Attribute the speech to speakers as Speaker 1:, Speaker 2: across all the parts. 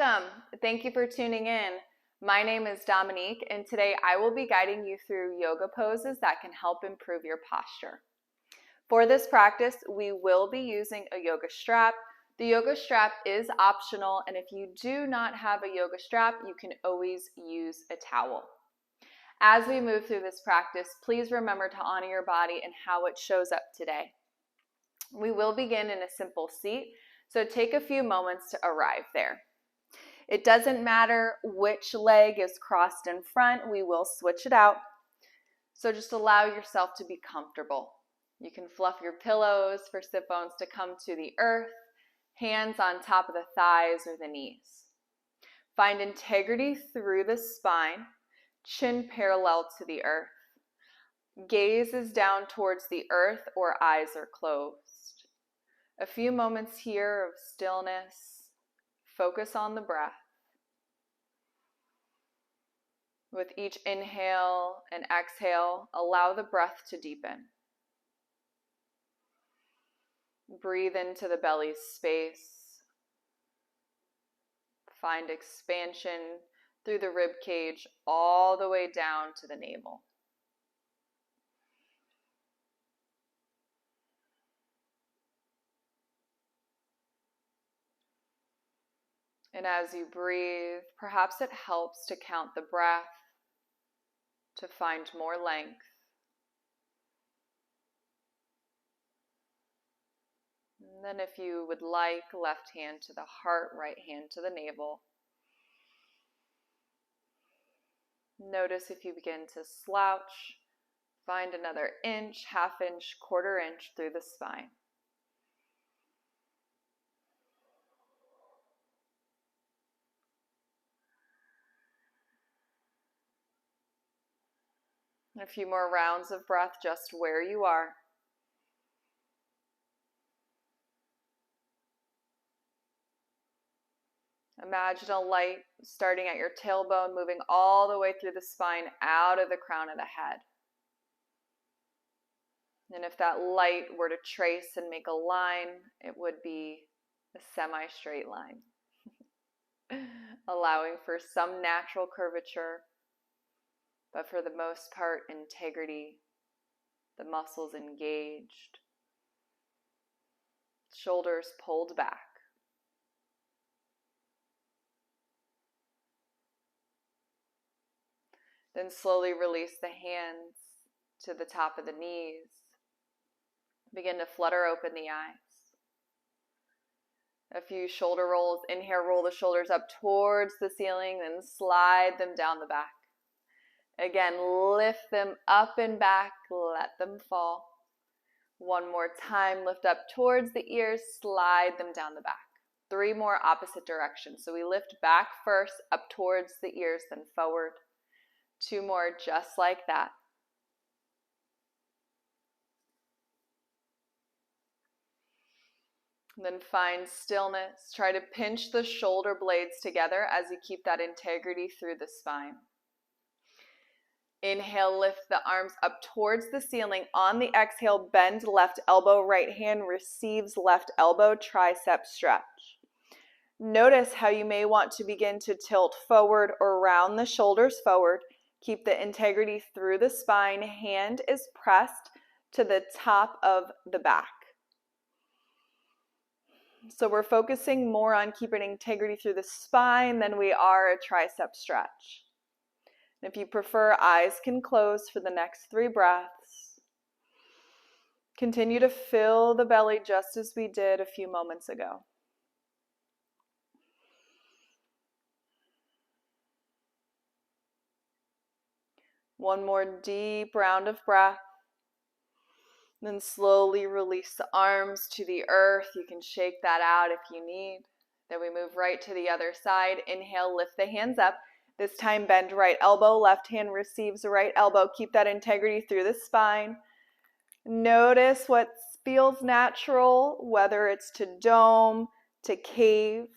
Speaker 1: Welcome. Thank you for tuning in. My name is Dominique, and today I will be guiding you through yoga poses that can help improve your posture. For this practice, we will be using a yoga strap. The yoga strap is optional, and if you do not have a yoga strap, you can always use a towel. As we move through this practice, please remember to honor your body and how it shows up today. We will begin in a simple seat, so take a few moments to arrive there. It doesn't matter which leg is crossed in front, we will switch it out. So just allow yourself to be comfortable. You can fluff your pillows for sit bones to come to the earth, hands on top of the thighs or the knees. Find integrity through the spine, chin parallel to the earth. Gaze is down towards the earth or eyes are closed. A few moments here of stillness. Focus on the breath. With each inhale and exhale, allow the breath to deepen. Breathe into the belly's space. Find expansion through the rib cage all the way down to the navel. And as you breathe, perhaps it helps to count the breath to find more length. And then if you would like, left hand to the heart, right hand to the navel. Notice if you begin to slouch, find another inch, half inch, quarter inch through the spine. A few more rounds of breath just where you are. Imagine a light starting at your tailbone, moving all the way through the spine, out of the crown of the head. And if that light were to trace and make a line, it would be a semi-straight line, allowing for some natural curvature. But for the most part, integrity, the muscles engaged, shoulders pulled back. Then slowly release the hands to the top of the knees. Begin to flutter open the eyes. A few shoulder rolls. Inhale, roll the shoulders up towards the ceiling, then slide them down the back. Again, lift them up and back, let them fall. One more time, lift up towards the ears, slide them down the back. 3 more opposite directions. So we lift back first, up towards the ears, then forward. 2 more just like that. And then find stillness. Try to pinch the shoulder blades together as you keep that integrity through the spine. Inhale, lift the arms up towards the ceiling. On the exhale, bend left elbow, right hand receives left elbow, tricep stretch. Notice how you may want to begin to tilt forward or round the shoulders forward. Keep the integrity through the spine. Hand is pressed to the top of the back. So we're focusing more on keeping integrity through the spine than we are a tricep stretch. If you prefer, eyes can close for the next 3 breaths. Continue to fill the belly just as we did a few moments ago. One more deep round of breath. Then slowly release the arms to the earth. You can shake that out if you need. Then we move right to the other side. Inhale, lift the hands up. This time bend right elbow, left hand receives right elbow. Keep that integrity through the spine. Notice what feels natural, whether it's to dome, to cave.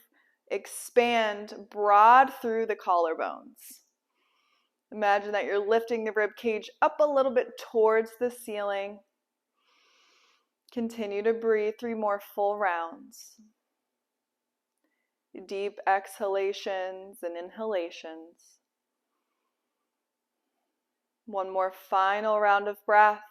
Speaker 1: Expand broad through the collarbones. Imagine that you're lifting the rib cage up a little bit towards the ceiling. Continue to breathe 3 more full rounds. deep exhalations and inhalations. One more final round of breath.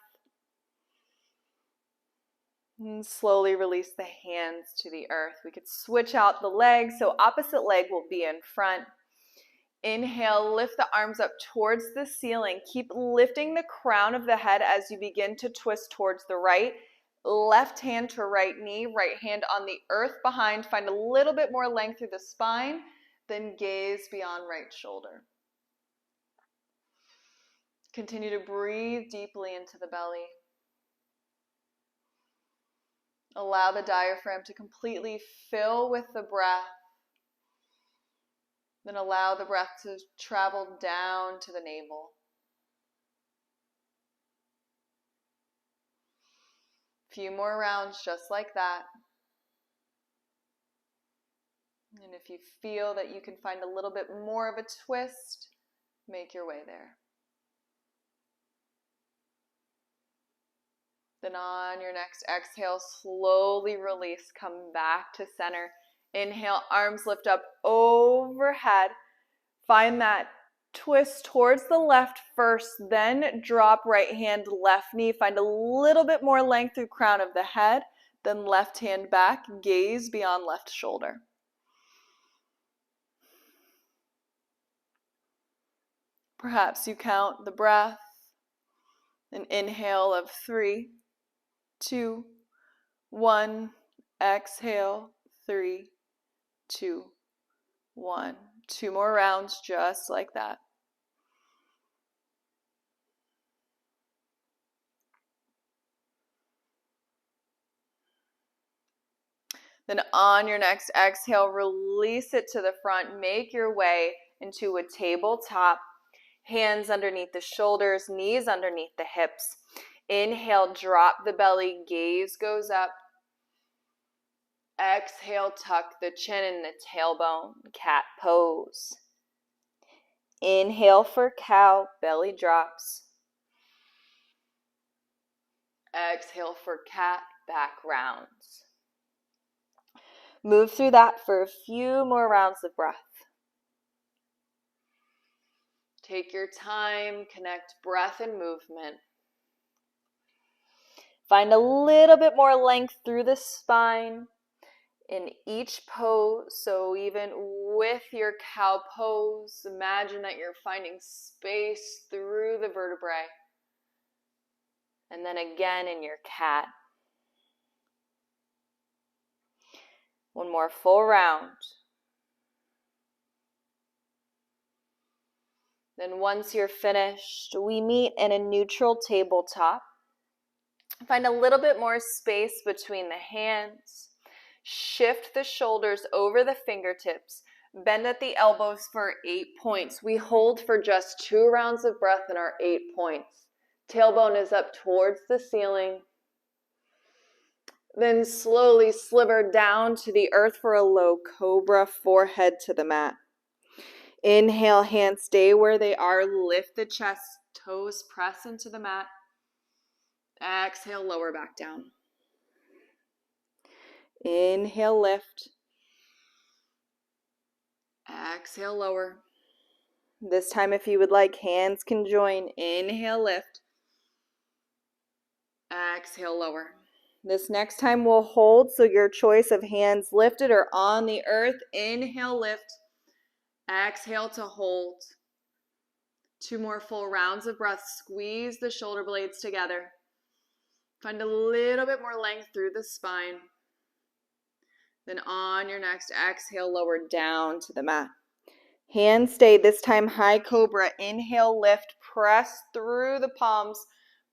Speaker 1: And slowly release the hands to the earth. We could switch out the legs, so opposite leg will be in front. Inhale, lift the arms up towards the ceiling. Keep lifting the crown of the head as you begin to twist towards the right. Left hand to right knee, right hand on the earth behind. Find a little bit more length through the spine, then gaze beyond right shoulder. Continue to breathe deeply into the belly. Allow the diaphragm to completely fill with the breath. Then allow the breath to travel down to the navel. Few more rounds just like that. And if you feel that you can find a little bit more of a twist, make your way there. Then on your next exhale, slowly release, come back to center. Inhale, arms lift up overhead. Find that twist towards the left first, then drop right hand, left knee. Find a little bit more length through crown of the head, then left hand back, gaze beyond left shoulder. Perhaps you count the breath. An inhale of 3, 2, 1. Exhale, 3, 2, 1. 2 more rounds just like that. Then on your next exhale, release it to the front. Make your way into a tabletop. Hands underneath the shoulders, knees underneath the hips. Inhale, drop the belly, gaze goes up. Exhale, tuck the chin and the tailbone, cat pose. Inhale for cow, belly drops. Exhale for cat, back rounds. Move through that for a few more rounds of breath. Take your time, connect breath and movement. Find a little bit more length through the spine in each pose. So even with your cow pose, imagine that you're finding space through the vertebrae. And then again in your cat. One more full round. Then once you're finished, we meet in a neutral tabletop. Find a little bit more space between the hands. Shift the shoulders over the fingertips. Bend at the elbows for 8 points. We hold for just 2 rounds of breath in our 8 points. Tailbone is up towards the ceiling. Then slowly sliver down to the earth for a low cobra, forehead to the mat. Inhale, hands stay where they are. Lift the chest, toes press into the mat. Exhale, lower back down. Inhale, lift. Exhale, lower. This time, if you would like, hands can join. Inhale, lift. Exhale, lower. This next time we'll hold, so your choice of hands lifted or on the earth. Inhale, lift. Exhale to hold. 2 more full rounds of breath. Squeeze the shoulder blades together. Find a little bit more length through the spine. Then on your next exhale, lower down to the mat. Hands stay, this time high cobra. Inhale, lift, press through the palms.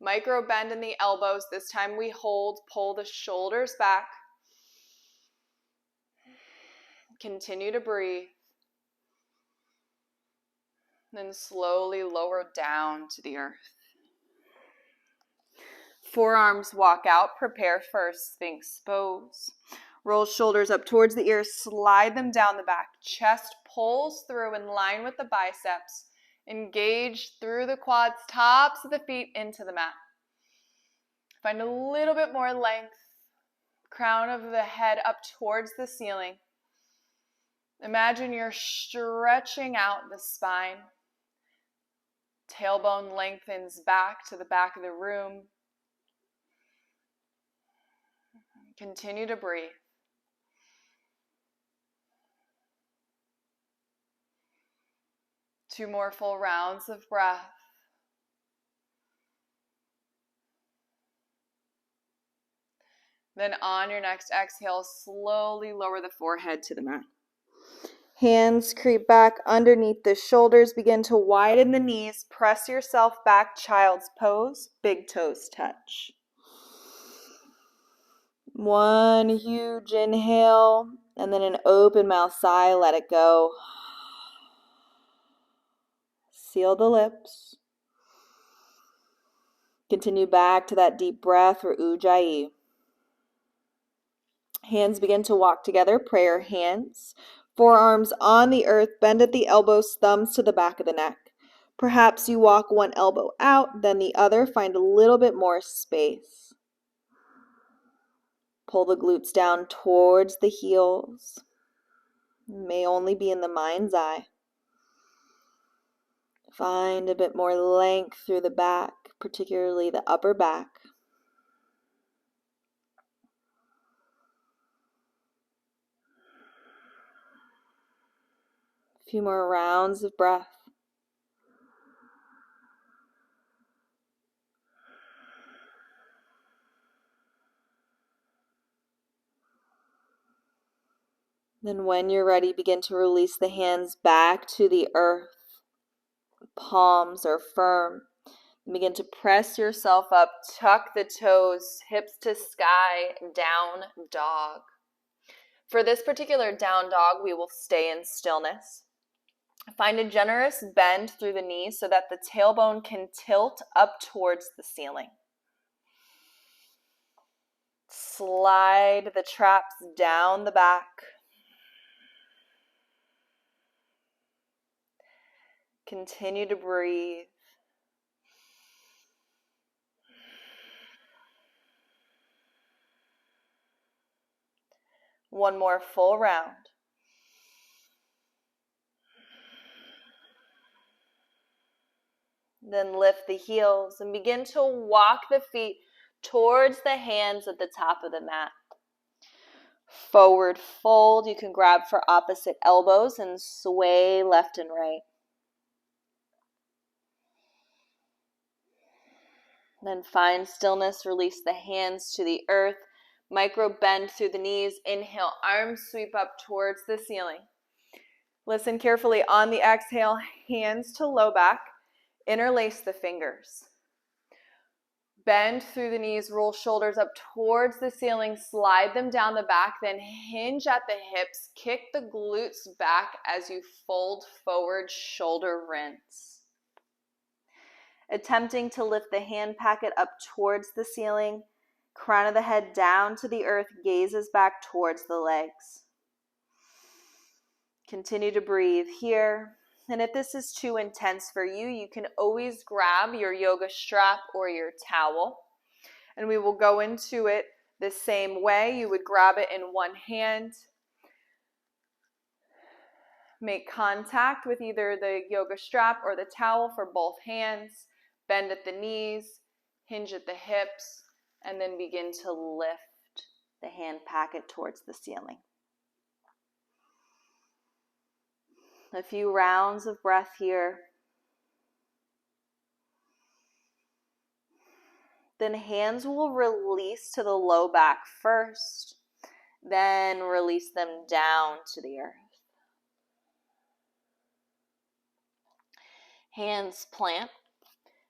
Speaker 1: Micro bend in the elbows. This time we hold, pull the shoulders back. Continue to breathe. Then slowly lower down to the earth. Forearms walk out, prepare for Sphinx Pose. Roll shoulders up towards the ears, slide them down the back. Chest pulls through in line with the biceps. Engage through the quads, tops of the feet into the mat. Find a little bit more length. Crown of the head up towards the ceiling. Imagine you're stretching out the spine. Tailbone lengthens back to the back of the room. Continue to breathe. Two more full rounds of breath. Then on your next exhale, slowly lower the forehead to the mat. Hands creep back underneath the shoulders. Begin to widen the knees. Press yourself back, child's pose. Big toes touch. One huge inhale, and then an open mouth sigh. Let it go. Seal the lips. Continue back to that deep breath or Ujjayi. Hands begin to walk together, prayer hands. Forearms on the earth, bend at the elbows, thumbs to the back of the neck. Perhaps you walk one elbow out, then the other. Find a little bit more space. Pull the glutes down towards the heels. May only be in the mind's eye. Find a bit more length through the back, particularly the upper back. A few more rounds of breath. Then when you're ready, begin to release the hands back to the earth. Palms are firm. Begin to press yourself up, tuck the toes, hips to sky, down dog. For this particular down dog, we will stay in stillness. Find a generous bend through the knees so that the tailbone can tilt up towards the ceiling. Slide the traps down the back. Continue to breathe. One more full round. Then lift the heels and begin to walk the feet towards the hands at the top of the mat. Forward fold. You can grab for opposite elbows and sway left and right. Then find stillness. Release the hands to the earth. Micro bend through the knees. Inhale, arms sweep up towards the ceiling. Listen carefully on the exhale, hands to low back. Interlace the fingers. Bend through the knees, roll shoulders up towards the ceiling, slide them down the back, then hinge at the hips, kick the glutes back as you fold forward, shoulder rinse. Attempting to lift the hand packet up towards the ceiling, crown of the head down to the earth, gazes back towards the legs. Continue to breathe here. And if this is too intense for you, you can always grab your yoga strap or your towel. And we will go into it the same way. You would grab it in one hand. Make contact with either the yoga strap or the towel for both hands. Bend at the knees, hinge at the hips, and then begin to lift the hand packet towards the ceiling. A few rounds of breath here. Then hands will release to the low back first, then release them down to the earth. Hands plant.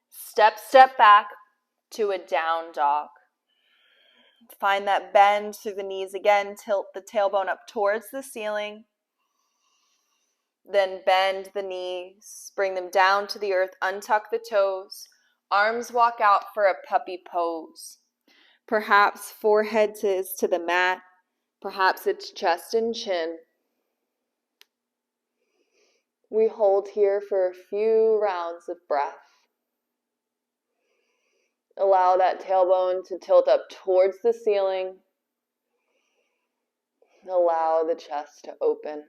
Speaker 1: Step back to a down dog. Find that bend through the knees again. Tilt the tailbone up towards the ceiling. Then bend the knees, bring them down to the earth, untuck the toes, arms walk out for a puppy pose. Perhaps forehead is to the mat, perhaps it's chest and chin. We hold here for a few rounds of breath. Allow that tailbone to tilt up towards the ceiling. Allow the chest to open.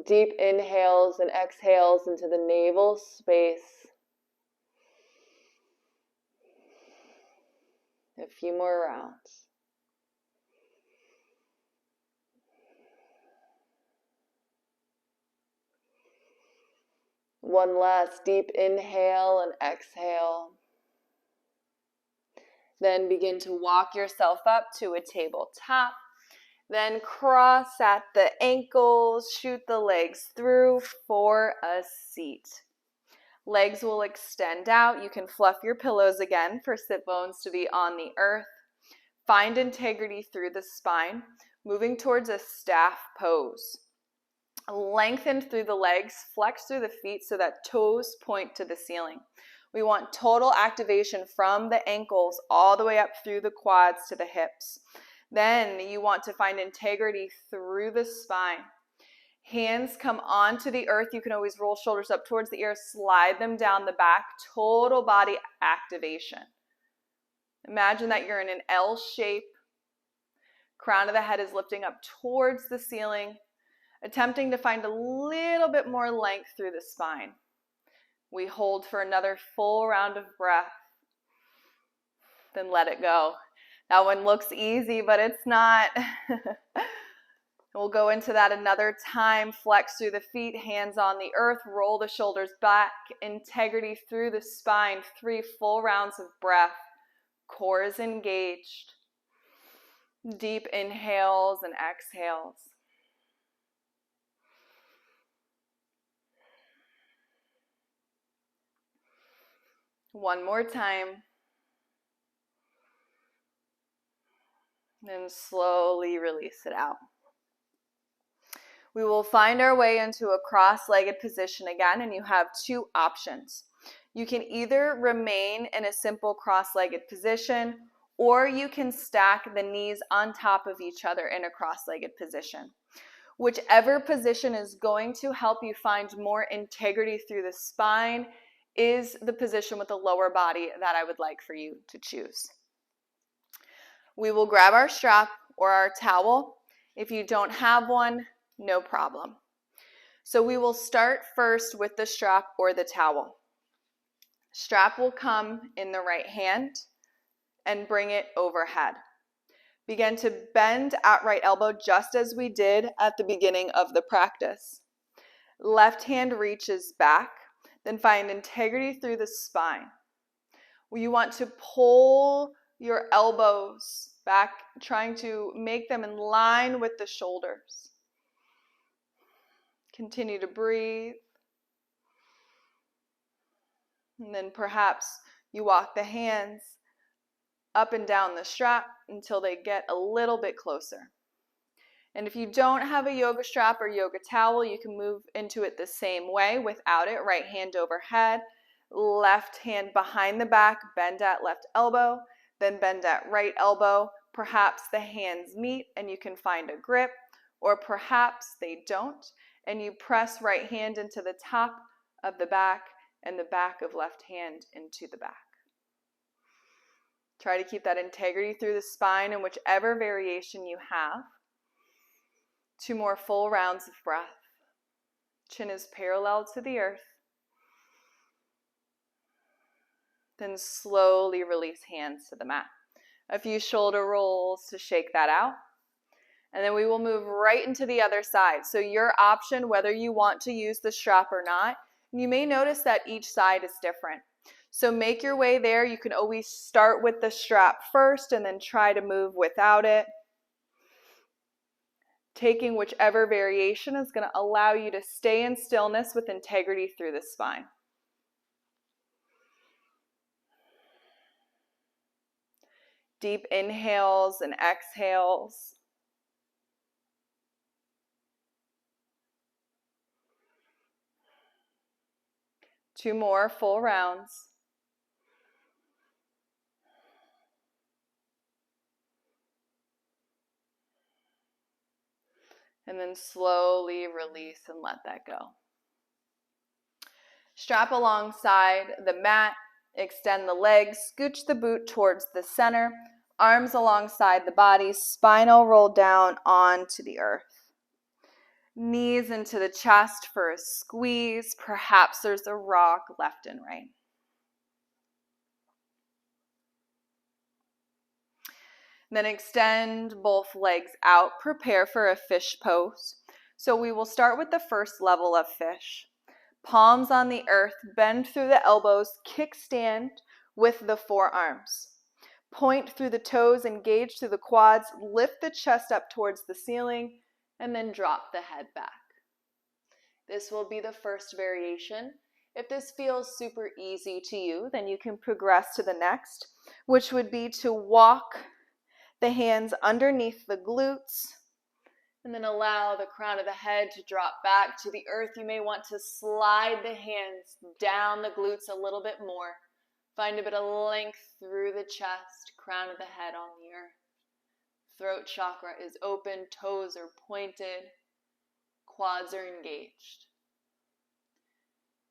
Speaker 1: Deep inhales and exhales into the navel space. A few more rounds. One last deep inhale and exhale. Then begin to walk yourself up to a tabletop. Then cross at the ankles, shoot the legs through for a seat. Legs will extend out. You can fluff your pillows again for sit bones to be on the earth. Find integrity through the spine, moving towards a staff pose. Lengthen through the legs, flex through the feet so that toes point to the ceiling. We want total activation from the ankles all the way up through the quads to the hips. Then you want to find integrity through the spine. Hands come onto the earth. You can always roll shoulders up towards the ear, slide them down the back, total body activation. Imagine that you're in an L shape. Crown of the head is lifting up towards the ceiling, attempting to find a little bit more length through the spine. We hold for another full round of breath, then let it go. That one looks easy, but it's not. We'll go into that another time. Flex through the feet, hands on the earth, roll the shoulders back, integrity through the spine, 3 full rounds of breath. Core is engaged. Deep inhales and exhales. One more time. And slowly release it out. We will find our way into a cross-legged position again, and you have 2 options. You can either remain in a simple cross-legged position, or you can stack the knees on top of each other in a cross-legged position. Whichever position is going to help you find more integrity through the spine is the position with the lower body that I would like for you to choose. We will grab our strap or our towel. If you don't have one, no problem. So we will start first with the strap or the towel. Strap will come in the right hand and bring it overhead. Begin to bend at right elbow just as we did at the beginning of the practice. Left hand reaches back, then find integrity through the spine. You want to pull your elbows back, trying to make them in line with the shoulders. Continue to breathe. And then perhaps you walk the hands up and down the strap until they get a little bit closer. And if you don't have a yoga strap or yoga towel, you can move into it the same way without it. Right hand overhead, left hand behind the back, bend at left elbow, then bend at right elbow. Perhaps the hands meet and you can find a grip, or perhaps they don't, and you press right hand into the top of the back and the back of left hand into the back. Try to keep that integrity through the spine in whichever variation you have. 2 more full rounds of breath. Chin is parallel to the earth. Then slowly release hands to the mat. A few shoulder rolls to shake that out. And then we will move right into the other side. So your option, whether you want to use the strap or not. You may notice that each side is different. So make your way there. You can always start with the strap first and then try to move without it. Taking whichever variation is going to allow you to stay in stillness with integrity through the spine. Deep inhales and exhales. Two more full rounds. And then slowly release and let that go. Strap alongside the mat, extend the legs, scooch the boot towards the center, arms alongside the body, spinal roll down onto the earth. Knees into the chest for a squeeze. Perhaps there's a rock left and right. Then extend both legs out. Prepare for a fish pose. So we will start with the first level of fish. Palms on the earth, bend through the elbows, kickstand with the forearms. Point through the toes, engage through the quads, lift the chest up towards the ceiling, and then drop the head back. This will be the first variation. If this feels super easy to you, then you can progress to the next, which would be to walk the hands underneath the glutes, and then allow the crown of the head to drop back to the earth. You may want to slide the hands down the glutes a little bit more. Find a bit of length through the chest, crown of the head on the earth. Throat chakra is open, toes are pointed, quads are engaged.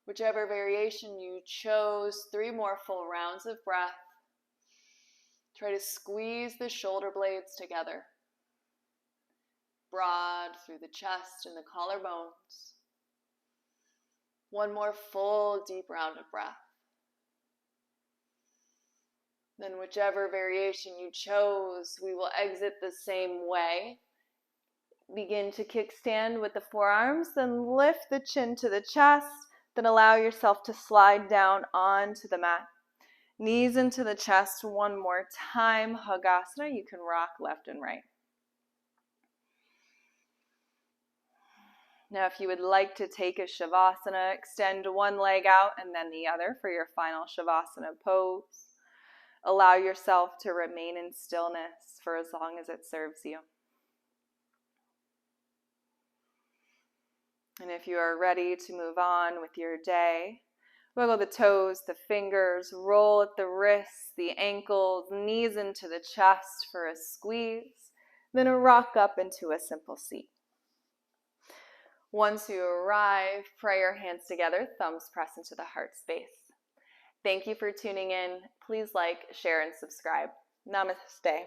Speaker 1: Whichever variation you chose, 3 more full rounds of breath. Try to squeeze the shoulder blades together. Broad through the chest and the collarbones. 1 more full deep round of breath. Then whichever variation you chose, we will exit the same way. Begin to kickstand with the forearms, then lift the chin to the chest, then allow yourself to slide down onto the mat. Knees into the chest 1 more time. Hagasana, you can rock left and right. Now, if you would like to take a Shavasana, extend 1 leg out and then the other for your final Shavasana pose. Allow yourself to remain in stillness for as long as it serves you. And if you are ready to move on with your day, wiggle the toes, the fingers, roll at the wrists, the ankles, knees into the chest for a squeeze, then a rock up into a simple seat. Once you arrive, pray your hands together, thumbs press into the heart space. Thank you for tuning in. Please like, share, and subscribe. Namaste.